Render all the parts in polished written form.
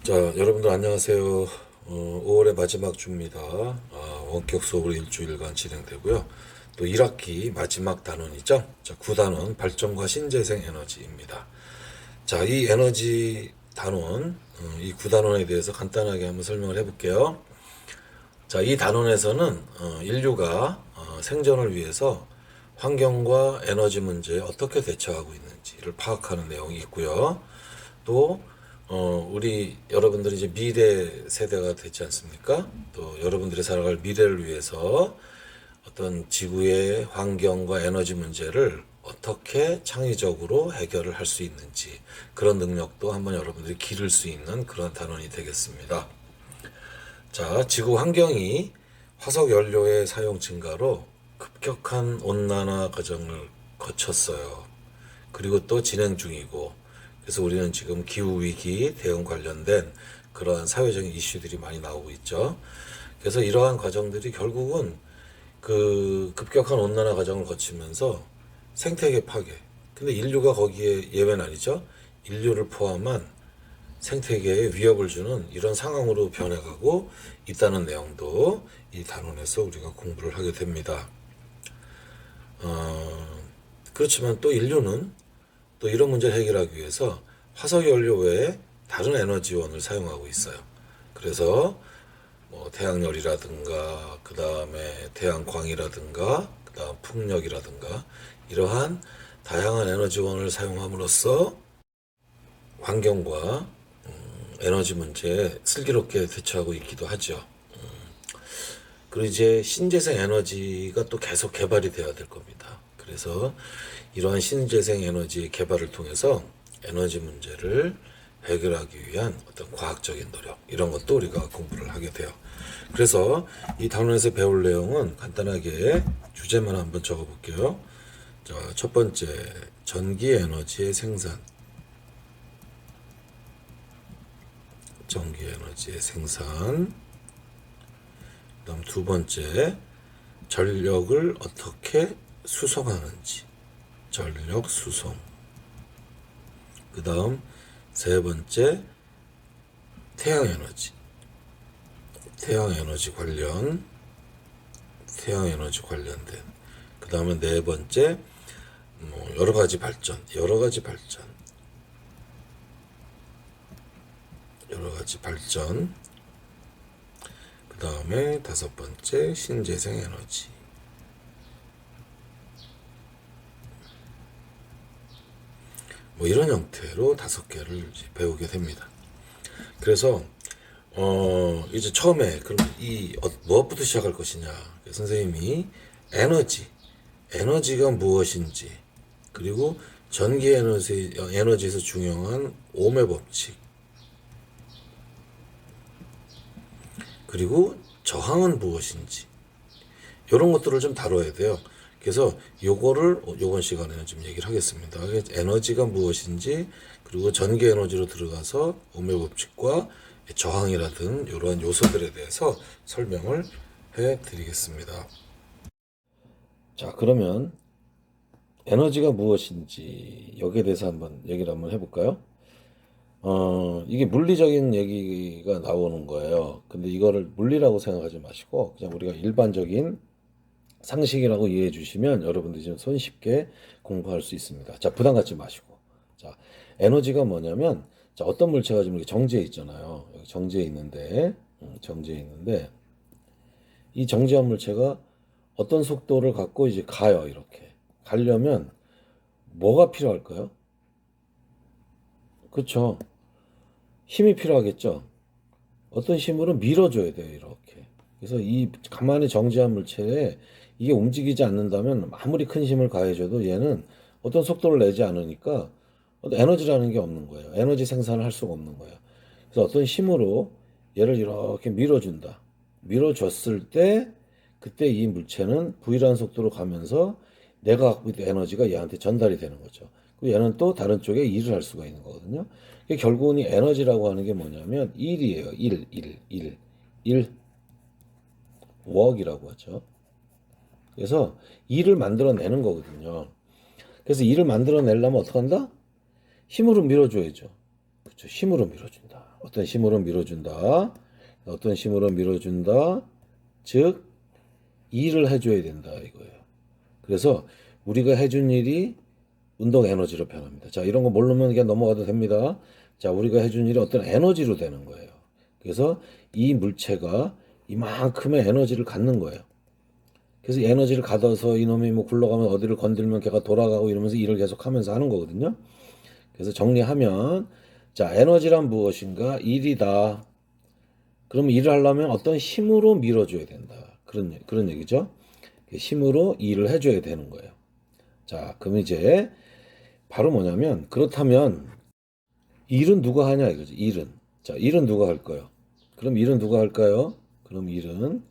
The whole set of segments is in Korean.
자, 여러분들 안녕하세요. 5월의 마지막 주입니다. 원격 수업으로 일주일간 진행되고요. 또 1학기 마지막 단원이죠. 자, 9단원 발전과 신재생 에너지입니다. 자, 이 에너지 단원, 이 9단원에 대해서 간단하게 한번 설명을 해볼게요. 자, 이 단원에서는 인류가 생존을 위해서 환경과 에너지 문제에 어떻게 대처하고 있는지를 파악하는 내용이 있고요. 또 우리 여러분들이 이제 미래 세대가 되지 않습니까? 또 여러분들이 살아갈 미래를 위해서 어떤 지구의 환경과 에너지 문제를 어떻게 창의적으로 해결을 할 수 있는지 그런 능력도 한번 여러분들이 기를 수 있는 그런 단원이 되겠습니다. 자, 지구 환경이 화석 연료의 사용 증가로 급격한 온난화 과정을 거쳤어요. 그리고 또 진행 중이고, 그래서 우리는 지금 기후위기 대응 관련된 그러한 사회적인 이슈들이 많이 나오고 있죠. 그래서 이러한 과정들이 결국은 그 급격한 온난화 과정을 거치면서 생태계 파괴. 근데 인류가 거기에 예외는 아니죠. 인류를 포함한 생태계에 위협을 주는 이런 상황으로 변해가고 있다는 내용도 이 단원에서 우리가 공부를 하게 됩니다. 그렇지만 또 인류는 또 이런 문제를 해결하기 위해서 화석연료 외에 다른 에너지원을 사용하고 있어요. 그래서 뭐 태양열이라든가 그 다음에 태양광이라든가 그 다음 풍력이라든가 이러한 다양한 에너지원을 사용함으로써 환경과 에너지 문제에 슬기롭게 대처하고 있기도 하죠. 그리고 이제 신재생 에너지가 또 계속 개발이 돼야 될 겁니다. 그래서 이러한 신재생 에너지 개발을 통해서 에너지 문제를 해결하기 위한 어떤 과학적인 노력 이런 것도 우리가 공부를 하게 돼요. 그래서 이 단원에서 배울 내용은 간단하게 주제만 한번 적어볼게요. 자, 첫 번째 전기 에너지의 생산, 전기 에너지의 생산. 그다음 두 번째 전력을 어떻게 수송하는지, 전력 수송. 그 다음 세 번째 태양에너지, 태양에너지 관련된. 그 다음에 네 번째 뭐 여러 가지 발전. 그 다음에 다섯 번째 신재생 에너지. 뭐 이런 형태로 5개를 배우게 됩니다. 그래서 이제 처음에 그럼 무엇부터 시작할 것이냐? 선생님이 에너지가 무엇인지, 그리고 전기 에너지에서 중요한 오음의 법칙, 그리고 저항은 무엇인지 이런 것들을 좀 다뤄야 돼요. 그래서 요거를 요번 시간에는 좀 얘기를 하겠습니다. 에너지가 무엇인지, 그리고 전기 에너지로 들어가서 오음의 법칙과 저항이라든 이러한 요소들에 대해서 설명을 해 드리겠습니다. 자, 그러면 에너지가 무엇인지 여기에 대해서 한번 얘기를 한번 해볼까요? 이게 물리적인 얘기가 나오는 거예요. 근데 이거를 물리라고 생각하지 마시고 그냥 우리가 일반적인 상식이라고 이해해 주시면 여러분들이 좀 손쉽게 공부할 수 있습니다. 자, 부담 갖지 마시고. 자, 에너지가 뭐냐면, 자, 어떤 물체가 지금 이렇게 정지해 있잖아요. 여기 정지해 있는데, 이 정지한 물체가 어떤 속도를 갖고 이제 가요, 이렇게. 가려면 뭐가 필요할까요? 그쵸. 힘이 필요하겠죠. 어떤 힘으로 밀어줘야 돼요, 이렇게. 그래서 이 가만히 정지한 물체에 이게 움직이지 않는다면 아무리 큰 힘을 가해줘도 얘는 어떤 속도를 내지 않으니까 어떤 에너지라는 게 없는 거예요. 에너지 생산을 할 수가 없는 거예요. 그래서 어떤 힘으로 얘를 이렇게 밀어준다. 밀어줬을 때 그때 이 물체는 V라는 속도로 가면서 내가 갖고 있는 에너지가 얘한테 전달이 되는 거죠. 그리고 얘는 또 다른 쪽에 일을 할 수가 있는 거거든요. 결국은 이 에너지라고 하는 게 뭐냐면 일이에요. 일. 웍이라고 하죠. 그래서 일을 만들어내는 거거든요. 그래서 일을 만들어내려면 어떻게 한다? 힘으로 밀어줘야죠. 그렇죠. 힘으로 밀어준다. 어떤 힘으로 밀어준다. 어떤 힘으로 밀어준다. 즉 일을 해줘야 된다 이거예요. 그래서 우리가 해준 일이 운동 에너지로 변합니다. 자, 이런 거 모르면 그냥 넘어가도 됩니다. 자, 우리가 해준 일이 어떤 에너지로 되는 거예요. 그래서 이 물체가 이만큼의 에너지를 갖는 거예요. 그래서 에너지를 가둬서 이놈이 뭐 굴러가면 어디를 건들면 걔가 돌아가고 이러면서 일을 계속 하면서 하는 거거든요. 그래서 정리하면, 자, 에너지란 무엇인가? 일이다. 그럼 일을 하려면 어떤 힘으로 밀어줘야 된다. 그런 얘기죠. 힘으로 일을 해줘야 되는 거예요. 자, 그럼 이제 바로 뭐냐면, 그렇다면 일은 누가 하냐 이거지. 일은. 자, 일은 누가 할까요? 그럼 일은 누가 할까요? 그럼 일은,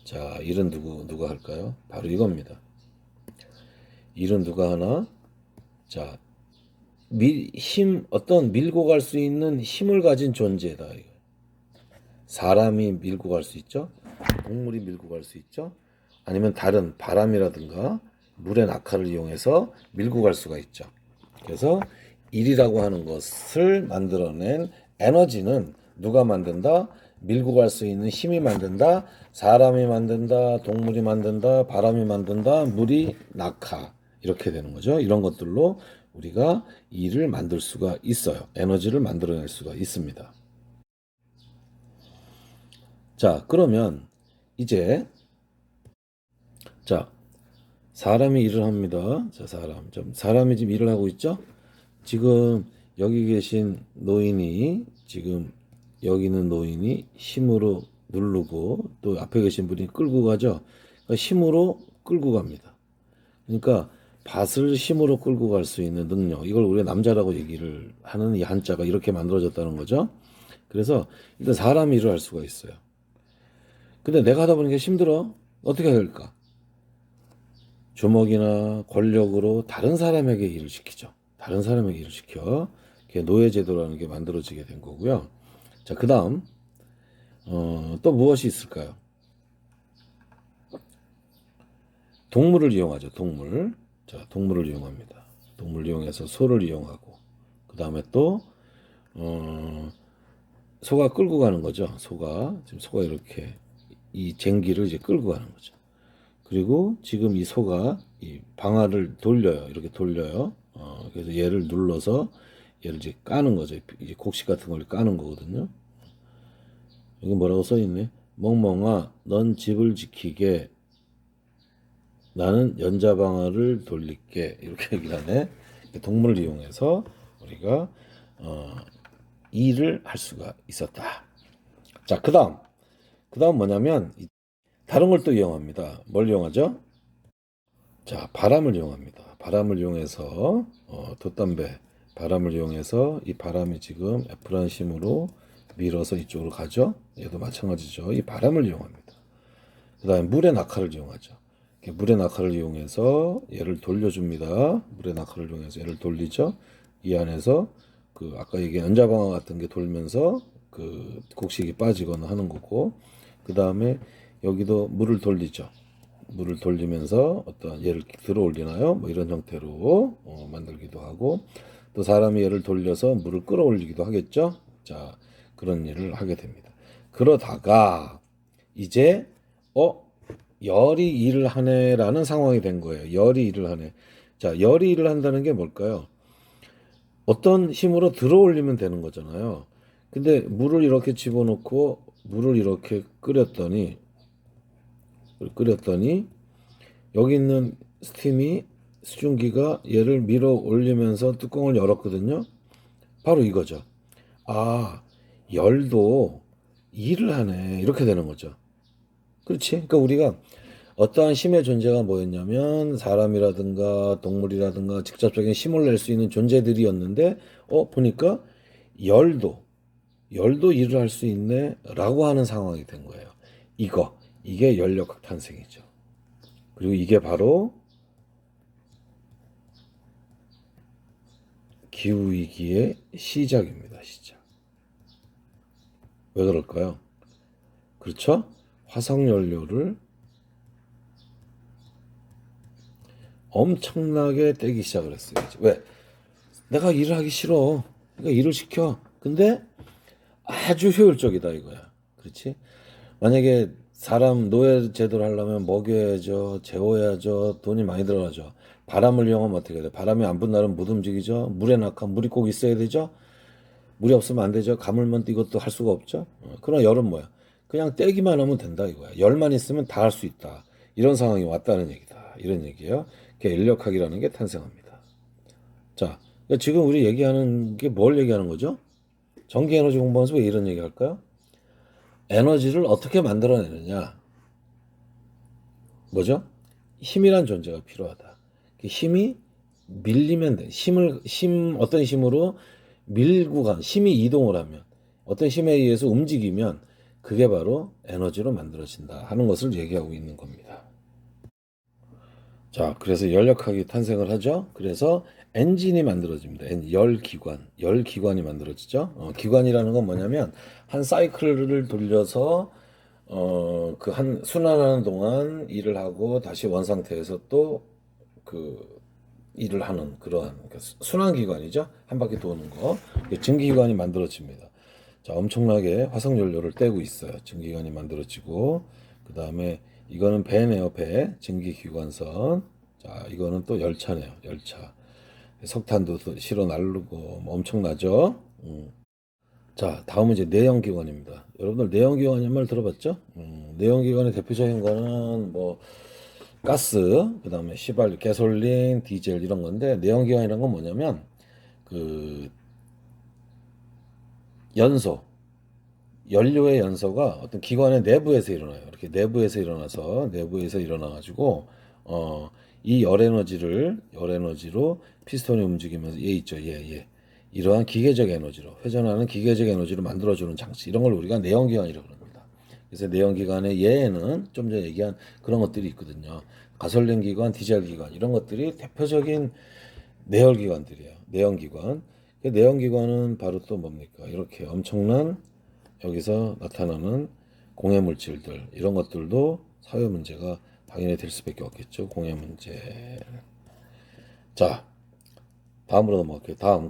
자, 일은 누가 할까요? 바로 이겁니다. 일은 누가 하나? 자, 어떤 밀고 갈 수 있는 힘을 가진 존재다. 이거. 사람이 밀고 갈 수 있죠? 동물이 밀고 갈 수 있죠? 아니면 다른 바람이라든가 물의 낙하를 이용해서 밀고 갈 수가 있죠. 그래서 일이라고 하는 것을 만들어낸 에너지는 누가 만든다? 밀고 갈 수 있는 힘이 만든다. 사람이 만든다. 동물이 만든다. 바람이 만든다. 물이 낙하. 이렇게 되는 거죠. 이런 것들로 우리가 일을 만들 수가 있어요. 에너지를 만들어낼 수가 있습니다. 자, 그러면 이제 자, 사람이 일을 합니다. 자, 사람이 지금 일을 하고 있죠? 지금 여기 계신 노인이 지금 여기 있는 노인이 힘으로 누르고 또 앞에 계신 분이 끌고 가죠. 그러니까 힘으로 끌고 갑니다. 그러니까 밭을 힘으로 끌고 갈 수 있는 능력. 이걸 우리가 남자라고 얘기를 하는 이 한자가 이렇게 만들어졌다는 거죠. 그래서 일단 사람이 일을 할 수가 있어요. 근데 내가 하다 보니까 힘들어. 어떻게 해야 될까? 주먹이나 권력으로 다른 사람에게 일을 시키죠. 다른 사람에게 일을 시켜. 그게 노예제도라는 게 만들어지게 된 거고요. 자, 그 다음, 또 무엇이 있을까요? 동물을 이용하죠. 동물. 자, 동물을 이용합니다. 동물을 이용해서 소를 이용하고, 그 다음에 또, 소가 끌고 가는 거죠. 지금 소가 이렇게 이 쟁기를 이제 끌고 가는 거죠. 그리고 지금 이 소가 이 방아를 돌려요. 이렇게 돌려요. 그래서 얘를 눌러서 얘를 이제 까는 거죠. 이제 곡식 같은 걸 까는 거거든요. 여기 뭐라고 써 있네? 멍멍아, 넌 집을 지키게. 나는 연자방아를 돌릴게. 이렇게 얘기를 하네. 동물을 이용해서 우리가 일을 할 수가 있었다. 자, 그다음 뭐냐면 다른 걸 또 이용합니다. 뭘 이용하죠? 자, 바람을 이용합니다. 바람을 이용해서 돛담배 바람을 이용해서 이 바람이 지금 F라는 힘으로 밀어서 이쪽으로 가죠. 얘도 마찬가지죠. 이 바람을 이용합니다. 그 다음에 물의 낙하를 이용하죠. 물의 낙하를 이용해서 얘를 돌려줍니다. 물의 낙하를 이용해서 얘를 돌리죠. 이 안에서 그 아까 얘기한 연자방아 같은 게 돌면서 그 곡식이 빠지거나 하는 거고, 그 다음에 여기도 물을 돌리죠. 물을 돌리면서 어떤 얘를 들어 올리나요? 뭐 이런 형태로 만들기도 하고, 또 사람이 얘를 돌려서 물을 끌어올리기도 하겠죠. 자, 그런 일을 하게 됩니다. 그러다가 이제 열이 일을 하네라는 상황이 된 거예요. 열이 일을 하네. 자, 열이 일을 한다는 게 뭘까요? 어떤 힘으로 들어 올리면 되는 거잖아요. 근데 물을 이렇게 집어넣고 물을 이렇게 끓였더니 여기 있는 스팀이 수증기가 얘를 밀어 올리면서 뚜껑을 열었거든요. 바로 이거죠. 아, 열도 일을 하네. 이렇게 되는 거죠. 그렇지? 그러니까 우리가 어떠한 힘의 존재가 뭐였냐면 사람이라든가 동물이라든가 직접적인 힘을 낼 수 있는 존재들이었는데 보니까 열도 일을 할 수 있네 라고 하는 상황이 된 거예요. 이게 열력 탄생이죠. 그리고 이게 바로 기후위기의 시작입니다. 시작. 왜 그럴까요? 그렇죠? 화석연료를 엄청나게 떼기 시작을 했어요. 왜? 내가 일을 하기 싫어. 그러니까 일을 시켜. 근데 아주 효율적이다 이거야. 그렇지? 만약에 사람 노예 제도를 하려면 먹여야죠, 재워야죠, 돈이 많이 들어가죠. 바람을 이용하면 어떻게 돼? 바람이 안 분다면 못 움직이죠. 물에 낙하, 물이 꼭 있어야 되죠. 물이 없으면 안 되죠. 가물면 이것도 할 수가 없죠. 그러나 열은 뭐야? 그냥 떼기만 하면 된다 이거야. 열만 있으면 다 할 수 있다. 이런 상황이 왔다는 얘기다. 이런 얘기예요. 그게 인력학이라는 게 탄생합니다. 자, 그러니까 지금 우리 얘기하는 게 뭘 얘기하는 거죠? 전기에너지 공부하면서 왜 이런 얘기 할까요? 에너지를 어떻게 만들어내느냐. 뭐죠? 힘이란 존재가 필요하다. 그 힘이 밀리면 돼. 어떤 힘으로 밀고 힘이 이동을 하면, 어떤 힘에 의해서 움직이면, 그게 바로 에너지로 만들어진다 하는 것을 얘기하고 있는 겁니다. 자, 그래서 열역학이 탄생을 하죠. 그래서 엔진이 만들어집니다. 열기관이 만들어지죠. 기관이라는 건 뭐냐면, 한 사이클을 돌려서 그 한 순환하는 동안 일을 하고 다시 원 상태에서 또 그 일을 하는 그러한 그러니까 순환기관이죠. 한 바퀴 도는 거. 증기기관이 만들어집니다. 자, 엄청나게 화석연료를 떼고 있어요. 증기기관이 만들어지고 그 다음에 이거는 배네요. 배 증기기관선. 자, 이거는 또 열차네요. 열차. 석탄도 실어 나르고 뭐 엄청나죠. 자, 다음은 이제 내연기관입니다. 여러분들 내연기관이란 말 들어봤죠? 내연기관의 대표적인 거는 뭐 가스, 그다음에 시발, 가솔린, 디젤 이런 건데 내연기관이란 건 뭐냐면 그 연소, 연료의 연소가 어떤 기관의 내부에서 일어나요. 이렇게 내부에서 일어나가지고 이 열 에너지로 피스톤이 움직이면서 얘 있죠, 얘. 이러한 기계적 에너지로 회전하는 기계적 에너지를 만들어주는 장치 이런 걸 우리가 내연기관이라고 합니다. 그래서 내연기관의 예에는 좀 전에 얘기한 그런 것들이 있거든요. 가솔린 기관, 디젤 기관 이런 것들이 대표적인 내열기관들이에요. 내연기관. 그 내연기관은 바로 또 뭡니까? 이렇게 엄청난 여기서 나타나는 공해 물질들 이런 것들도 사회 문제가 당연히 될 수밖에 없겠죠. 공해 문제. 자, 다음으로 넘어갈게요. 다음